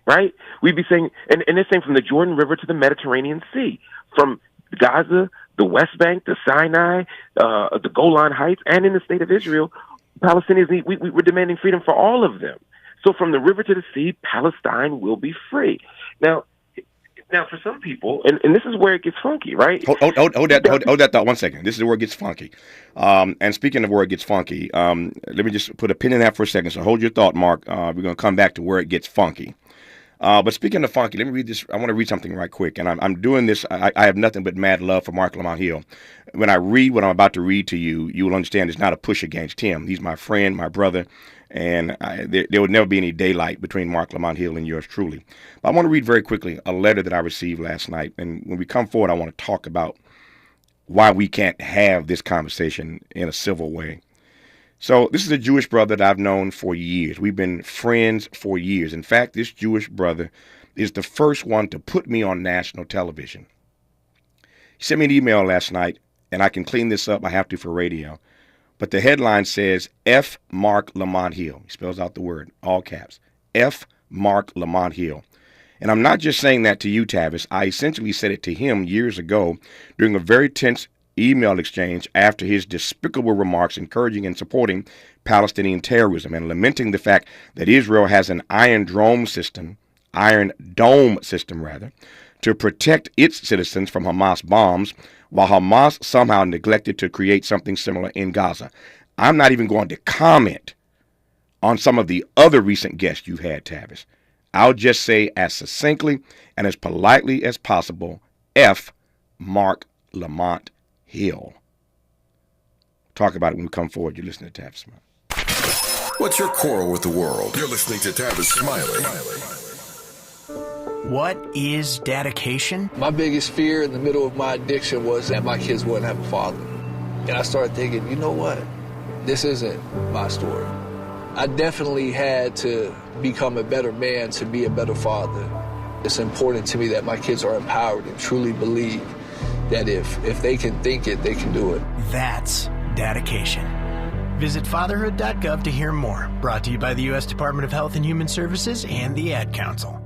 right? We'd be saying, and they're saying from the Jordan River to the Mediterranean Sea, from Gaza, the West Bank, the Sinai, the Golan Heights, and in the state of Israel, Palestinians we're demanding freedom for all of them. So from the river to the sea, Palestine will be free. Now for some people, and this is where it gets funky, right? Hold that thought 1 second. This is where it gets funky. And speaking of where it gets funky, let me just put a pin in that for a second. So hold your thought, Mark. We're going to come back to where it gets funky. But speaking of funky, let me read this. I want to read something right quick. And I'm doing this. I have nothing but mad love for Mark Lamont Hill. When I read what I'm about to read to you, you will understand it's not a push against him. He's my friend, my brother. And there would never be any daylight between Mark Lamont Hill and yours truly. But I want to read very quickly a letter that I received last night. And when we come forward, I want to talk about why we can't have this conversation in a civil way. So this is a Jewish brother that I've known for years. We've been friends for years. In fact, this Jewish brother is the first one to put me on national television. He sent me an email last night, and I can clean this up. I have to for radio. But the headline says, F. Mark Lamont Hill. He spells out the word, all caps. F. Mark Lamont Hill. And I'm not just saying that to you, Tavis. I essentially said it to him years ago during a very tense email exchange after his despicable remarks encouraging and supporting Palestinian terrorism and lamenting the fact that Israel has an Iron Dome system, to protect its citizens from Hamas bombs, while Hamas somehow neglected to create something similar in Gaza. I'm not even going to comment on some of the other recent guests you've had, Tavis. I'll just say as succinctly and as politely as possible, F. Mark Lamont Hill. Talk about it when we come forward. You're listening to Tavis Smiley. What's your quarrel with the world? You're listening to Tavis Smiley. What is dedication? My biggest fear in the middle of my addiction was that my kids wouldn't have a father. And I started thinking, you know what? This isn't my story. I definitely had to become a better man to be a better father. It's important to me that my kids are empowered and truly believe that if they can think it, they can do it. That's dedication. Visit fatherhood.gov to hear more. Brought to you by the U.S. Department of Health and Human Services and the Ad Council.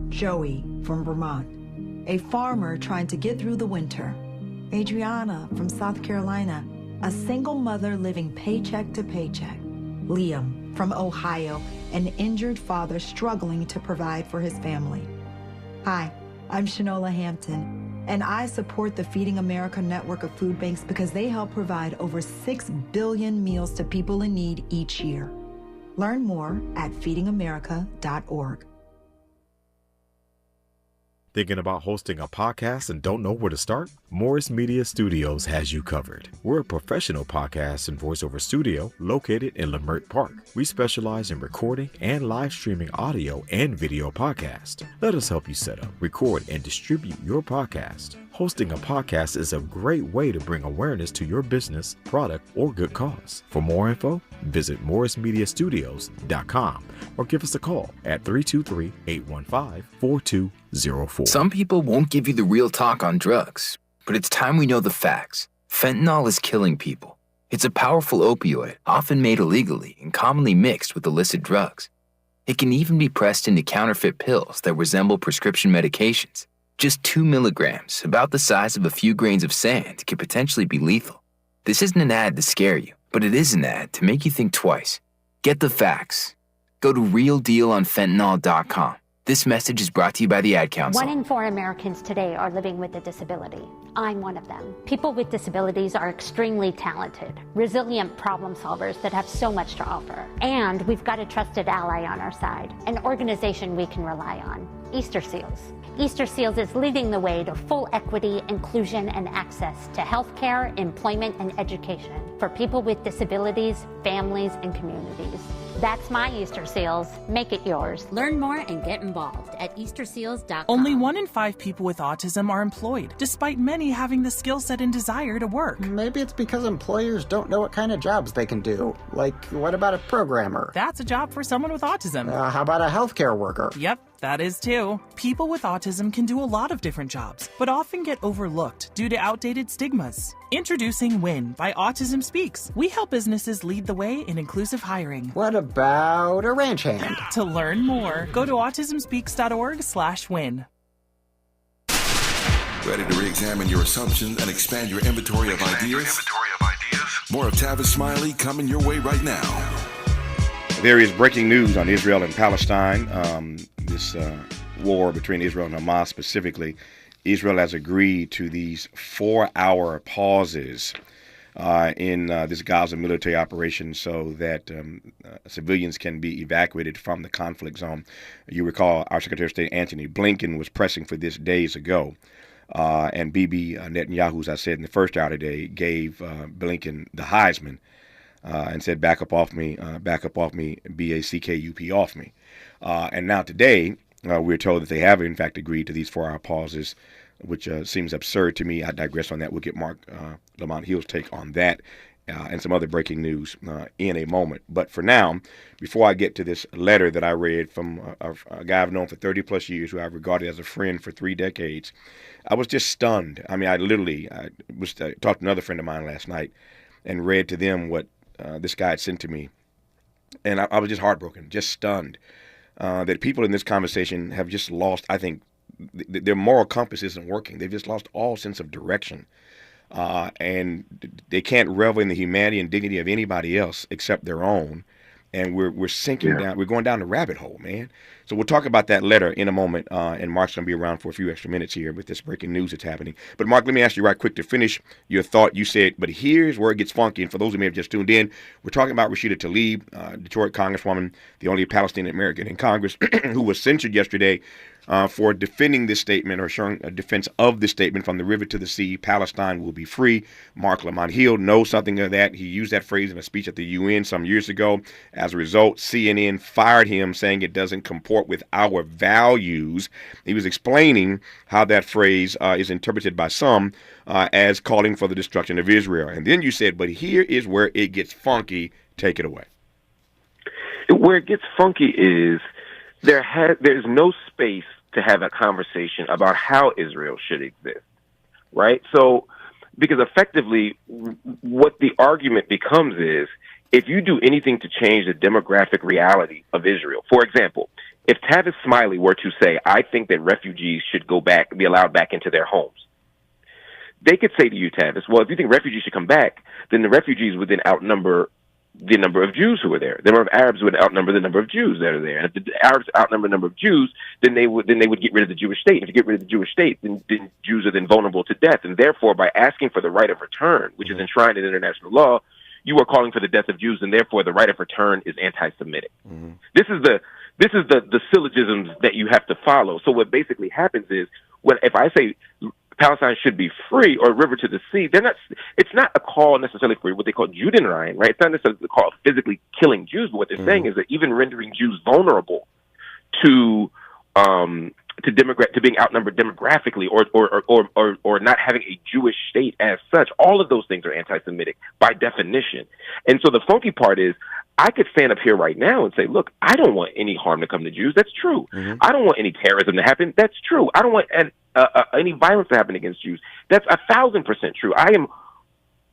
Joey from Vermont, a farmer trying to get through the winter. Adriana from South Carolina, a single mother living paycheck to paycheck. Liam from Ohio, an injured father struggling to provide for his family. Hi, I'm Shanola Hampton, and I support the Feeding America network of food banks because they help provide over 6 billion meals to people in need each year. Learn more at feedingamerica.org. Thinking about hosting a podcast and don't know where to start? Morris Media Studios has you covered. We're a professional podcast and voiceover studio located in Leimert Park. We specialize in recording and live streaming audio and video podcasts. Let us help you set up, record, and distribute your podcast. Hosting a podcast is a great way to bring awareness to your business, product, or good cause. For more info, visit morrismediastudios.com or give us a call at 323-815-4204. Some people won't give you the real talk on drugs, but it's time we know the facts. Fentanyl is killing people. It's a powerful opioid, often made illegally and commonly mixed with illicit drugs. It can even be pressed into counterfeit pills that resemble prescription medications. Just 2 milligrams, about the size of a few grains of sand, could potentially be lethal. This isn't an ad to scare you, but it is an ad to make you think twice. Get the facts. Go to realdealonfentanyl.com. This message is brought to you by the Ad Council. 1 in 4 Americans today are living with a disability. I'm one of them. People with disabilities are extremely talented, resilient problem solvers that have so much to offer. And we've got a trusted ally on our side, an organization we can rely on, Easter Seals. Easter Seals is leading the way to full equity, inclusion, and access to healthcare, employment, and education for people with disabilities, families, and communities. That's my Easter Seals. Make it yours. Learn more and get involved at easterseals.com. Only 1 in 5 people with autism are employed, despite many having the skill set and desire to work. Maybe it's because employers don't know what kind of jobs they can do. Like, what about a programmer? That's a job for someone with autism. How about a healthcare worker? Yep, that is too. People with autism can do a lot of different jobs, but often get overlooked due to outdated stigmas. Introducing WIN by Autism Speaks. We help businesses lead the way in inclusive hiring. What about a ranch hand? To learn more, go to autismspeaks.org/win. Ready to re-examine your assumptions and expand your inventory of ideas? More of Tavis Smiley coming your way right now. There is breaking news on Israel and Palestine. This war between Israel and Hamas specifically. Israel has agreed to these 4-hour pauses in this Gaza military operation so that civilians can be evacuated from the conflict zone. You recall our Secretary of State Antony Blinken was pressing for this days ago. And Bibi Netanyahu, as I said in the first hour today, gave Blinken the Heisman and said, back up off me, B-A-C-K-U-P off me. And now today, we're told that they have, in fact, agreed to these 4-hour pauses, which seems absurd to me. I digress on that. We'll get Mark Lamont Hill's take on that and some other breaking news in a moment. But for now, before I get to this letter that I read from a guy I've known for 30-plus years, who I've regarded as a friend for 3 decades, I was just stunned. I mean, I talked to another friend of mine last night and read to them what this guy had sent to me. And I was just heartbroken, just stunned that people in this conversation have just lost, I think, their moral compass isn't working. They've just lost all sense of direction. And they can't revel in the humanity and dignity of anybody else except their own. And we're sinking down. We're going down the rabbit hole, man. So we'll talk about that letter in a moment. And Mark's going to be around for a few extra minutes here with this breaking news that's happening. But Mark, let me ask you right quick to finish your thought. You said, but here's where it gets funky. And for those who may have just tuned in, we're talking about Rashida Tlaib, Detroit Congresswoman, the only Palestinian American in Congress, who was censured yesterday for defending this statement or showing a defense of this statement, from the river to the sea, Palestine will be free. Mark Lamont Hill knows something of that. He used that phrase in a speech at the UN some years ago. As a result, CNN fired him, saying it doesn't comport with our values. He was explaining how that phrase is interpreted by some as calling for the destruction of Israel. And then you said, but here is where it gets funky. Take it away. Where it gets funky is there's no space to have a conversation about how Israel should exist, right? So, because effectively what the argument becomes is, if you do anything to change the demographic reality of Israel, for example, if Tavis Smiley were to say, I think that refugees should be allowed back into their homes, they could say to you, Tavis, well, if you think refugees should come back, then the refugees would then outnumber the number of Jews who are there. The number of Arabs would outnumber the number of Jews that are there. And if the Arabs outnumber the number of Jews, then they would get rid of the Jewish state. And if you get rid of the Jewish state, then Jews are then vulnerable to death. And therefore, by asking for the right of return, which is enshrined in international law, you are calling for the death of Jews, and therefore the right of return is anti-Semitic. Mm-hmm. This is the syllogisms that you have to follow. So what basically happens is, if I say Palestine should be free, or river to the sea, it's not a call necessarily for what they call Judenrein, right? It's not necessarily a call of physically killing Jews, but what they're saying is that even rendering Jews vulnerable to being outnumbered demographically, or not having a Jewish state as such, all of those things are anti-Semitic by definition. And so the funky part is, I could stand up here right now and say, look, I don't want any harm to come to Jews. That's true. Mm-hmm. I don't want any terrorism to happen. That's true. I don't want any violence to happen against Jews. That's 1,000% true.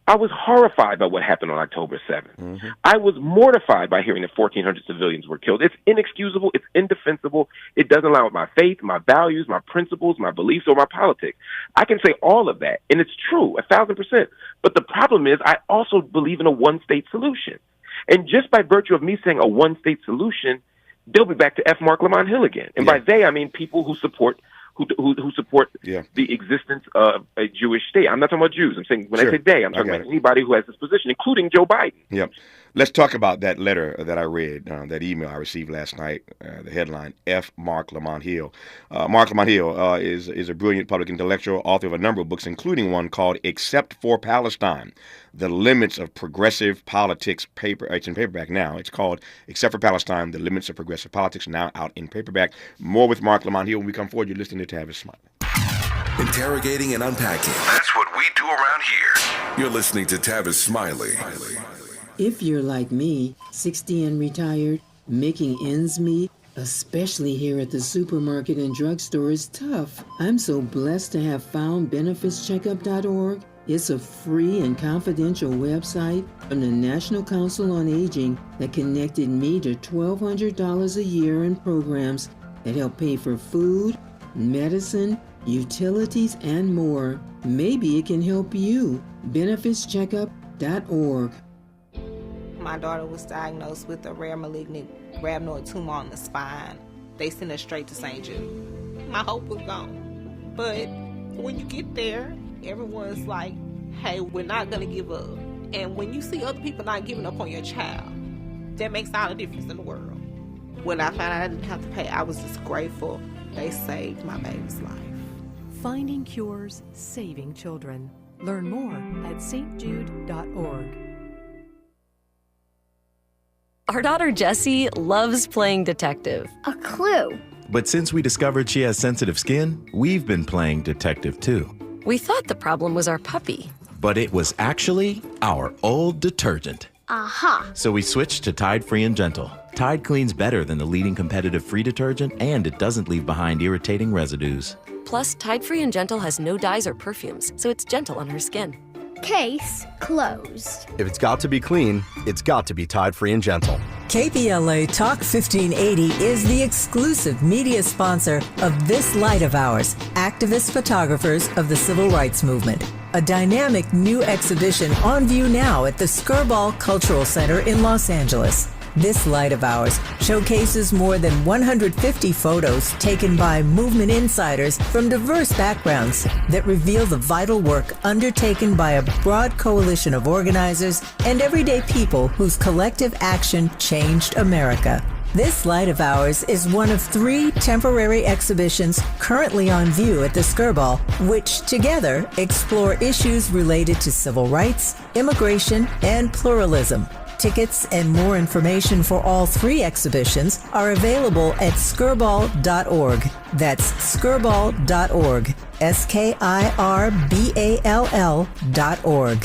I was horrified by what happened on October 7th. Mm-hmm. I was mortified by hearing that 1,400 civilians were killed. It's inexcusable. It's indefensible. It doesn't align with my faith, my values, my principles, my beliefs, or my politics. I can say all of that, and it's true, 1,000%. But the problem is, I also believe in a one-state solution. And just by virtue of me saying a one-state solution, they'll be back to F. Mark Lamont Hill again. And by they, I mean people who support the existence of a Jewish state. I'm not talking about Jews. I'm saying when I say they, I'm talking about anybody who has this position, including Joe Biden. Yep. Let's talk about that letter that I read, that email I received last night. The headline: F. Mark Lamont Hill. Mark Lamont Hill is a brilliant public intellectual, author of a number of books, including one called "Except for Palestine: The Limits of Progressive Politics." It's in paperback now. It's called "Except for Palestine: The Limits of Progressive Politics," now out in paperback. More with Mark Lamont Hill when we come forward. You're listening to Tavis Smiley. Interrogating and unpacking. That's what we do around here. You're listening to Tavis Smiley. If you're like me, 60 and retired, making ends meet, especially here at the supermarket and drugstore, is tough. I'm so blessed to have found benefitscheckup.org. It's a free and confidential website from the National Council on Aging that connected me to $1,200 a year in programs that help pay for food, medicine, utilities, and more. Maybe it can help you. benefitscheckup.org. My daughter was diagnosed with a rare malignant rhabdoid tumor on the spine. They sent her straight to St. Jude. My hope was gone. But when you get there, everyone's like, hey, we're not going to give up. And when you see other people not giving up on your child, that makes all the difference in the world. When I found out I didn't have to pay, I was just grateful. They saved my baby's life. Finding cures, saving children. Learn more at stjude.org. Our daughter Jessie loves playing detective. A clue. But since we discovered she has sensitive skin, we've been playing detective too. We thought the problem was our puppy. But it was actually our old detergent. Aha. So we switched to Tide Free and Gentle. Tide cleans better than the leading competitive free detergent, and it doesn't leave behind irritating residues. Plus, Tide Free and Gentle has no dyes or perfumes, so it's gentle on her skin. Case closed. If it's got to be clean, it's got to be Tide Free and Gentle. KBLA Talk 1580 is the exclusive media sponsor of This Light of Ours, activist photographers of the Civil Rights Movement. A dynamic new exhibition on view now at the Skirball Cultural Center in Los Angeles. This Light of Ours showcases more than 150 photos taken by movement insiders from diverse backgrounds that reveal the vital work undertaken by a broad coalition of organizers and everyday people whose collective action changed America. This Light of Ours is one of 3 temporary exhibitions currently on view at the Skirball, which together explore issues related to civil rights, immigration, and pluralism. Tickets and more information for all 3 exhibitions are available at skirball.org. That's skirball.org. SKIRBALL.org.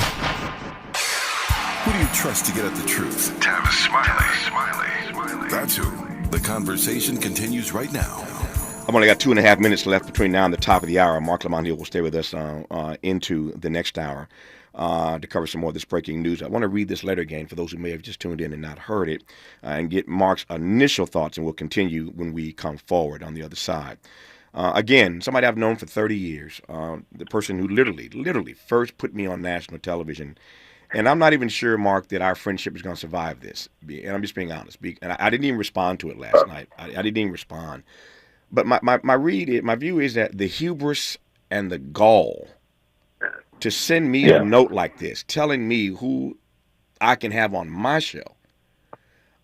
Who do you trust to get at the truth? Tavis Smiley. That's who. The conversation continues right now. I've only got 2.5 minutes left between now and the top of the hour. Mark Lamont Hill will stay with us into the next hour to cover some more of this breaking news. I want to read this letter again for those who may have just tuned in and not heard it and get Mark's initial thoughts, and we'll continue when we come forward on the other side. Again, somebody I've known for 30 years, the person who literally first put me on national television. And I'm not even sure, Mark, that our friendship is going to survive this. And I'm just being honest. And I didn't even respond to it last night. I didn't even respond. But my view is that the hubris and the gall to send me a note like this, telling me who I can have on my show,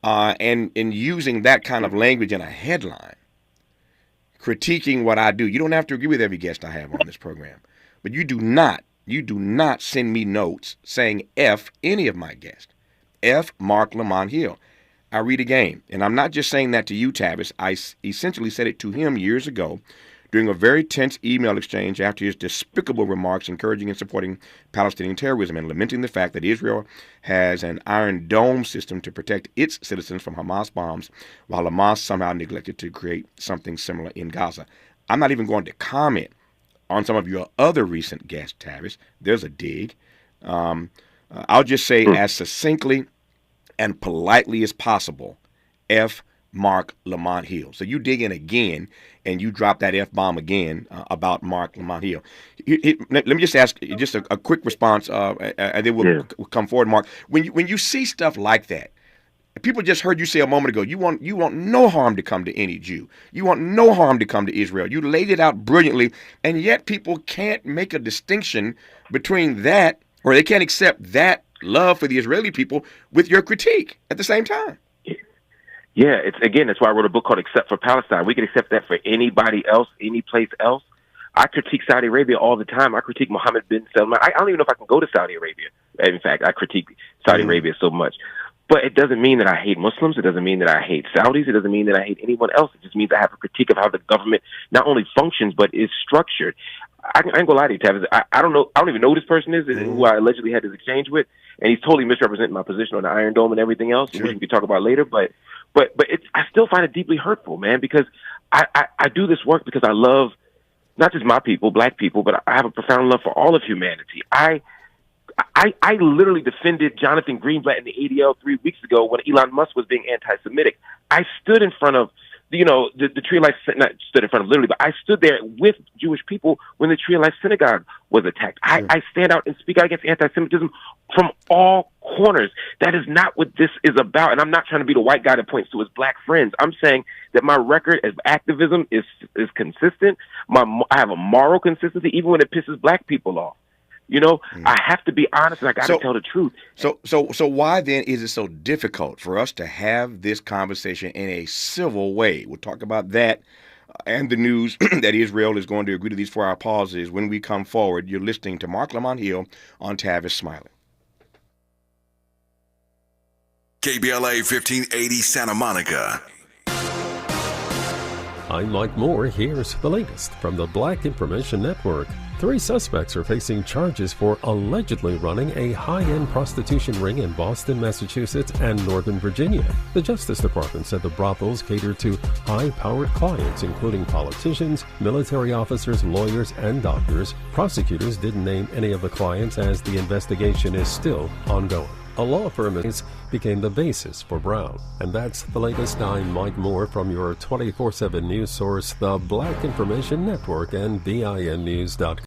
and using that kind of language in a headline, critiquing what I do. You don't have to agree with every guest I have on this program, but you do not send me notes saying F any of my guests. F Mark Lamont Hill. I read again, and I'm not just saying that to you, Tavis. I essentially said it to him years ago during a very tense email exchange after his despicable remarks encouraging and supporting Palestinian terrorism and lamenting the fact that Israel has an Iron Dome system to protect its citizens from Hamas bombs, while Hamas somehow neglected to create something similar in Gaza. I'm not even going to comment on some of your other recent guests, Tavis. There's a dig. I'll just say as succinctly and politely as possible, F. Mark Lamont Hill. So you dig in again, and you drop that F-bomb again about Mark Lamont Hill. Let me just ask just a quick response, and then we'll come forward, Mark. When you see stuff like that, People just heard you say a moment ago, you want no harm to come to any Jew. You want no harm to come to Israel. You laid it out brilliantly, and yet people can't make a distinction between that, or they can't accept that love for the Israeli people with your critique at the same time. Yeah, that's why I wrote a book called Except for Palestine. We can accept that for anybody else, any place else. I critique Saudi Arabia all the time. I critique Mohammed bin Salman. I don't even know if I can go to Saudi Arabia. In fact, I critique Saudi Arabia so much. But it doesn't mean that I hate Muslims. It doesn't mean that I hate Saudis. It doesn't mean that I hate anyone else. It just means I have a critique of how the government not only functions, but is structured. I ain't gonna lie to you, Tavis. I don't know. I don't even know who this person is, who I allegedly had this exchange with, and he's totally misrepresenting my position on the Iron Dome and everything else, which we can talk about later. But I still find it deeply hurtful, man, because I do this work because I love not just my people, black people, but I have a profound love for all of humanity. I literally defended Jonathan Greenblatt in the ADL 3 weeks ago when Elon Musk was being anti-Semitic. I stood in front of, the Tree of Life, not stood in front of literally, but I stood there with Jewish people when the Tree of Life Synagogue was attacked. I stand out and speak out against anti-Semitism from all corners. That is not what this is about. And I'm not trying to be the white guy that points to his black friends. I'm saying that my record as activism is consistent. I have a moral consistency, even when it pisses black people off. I have to be honest, and I got to tell the truth. So why then is it so difficult for us to have this conversation in a civil way? We'll talk about that and the news that Israel is going to agree to these 4-hour pauses when we come forward. You're listening to Mark Lamont Hill on Tavis Smiley. KBLA 1580 Santa Monica. I'm Mike Moore. Here's the latest from the Black Information Network. 3 suspects are facing charges for allegedly running a high-end prostitution ring in Boston, Massachusetts, and Northern Virginia. The Justice Department said the brothels catered to high-powered clients, including politicians, military officers, lawyers, and doctors. Prosecutors didn't name any of the clients as the investigation is still ongoing. A law firm became the basis for Brown. And that's the latest. I'm Mike Moore from your 24/7 news source, the Black Information Network, and BINnews.com.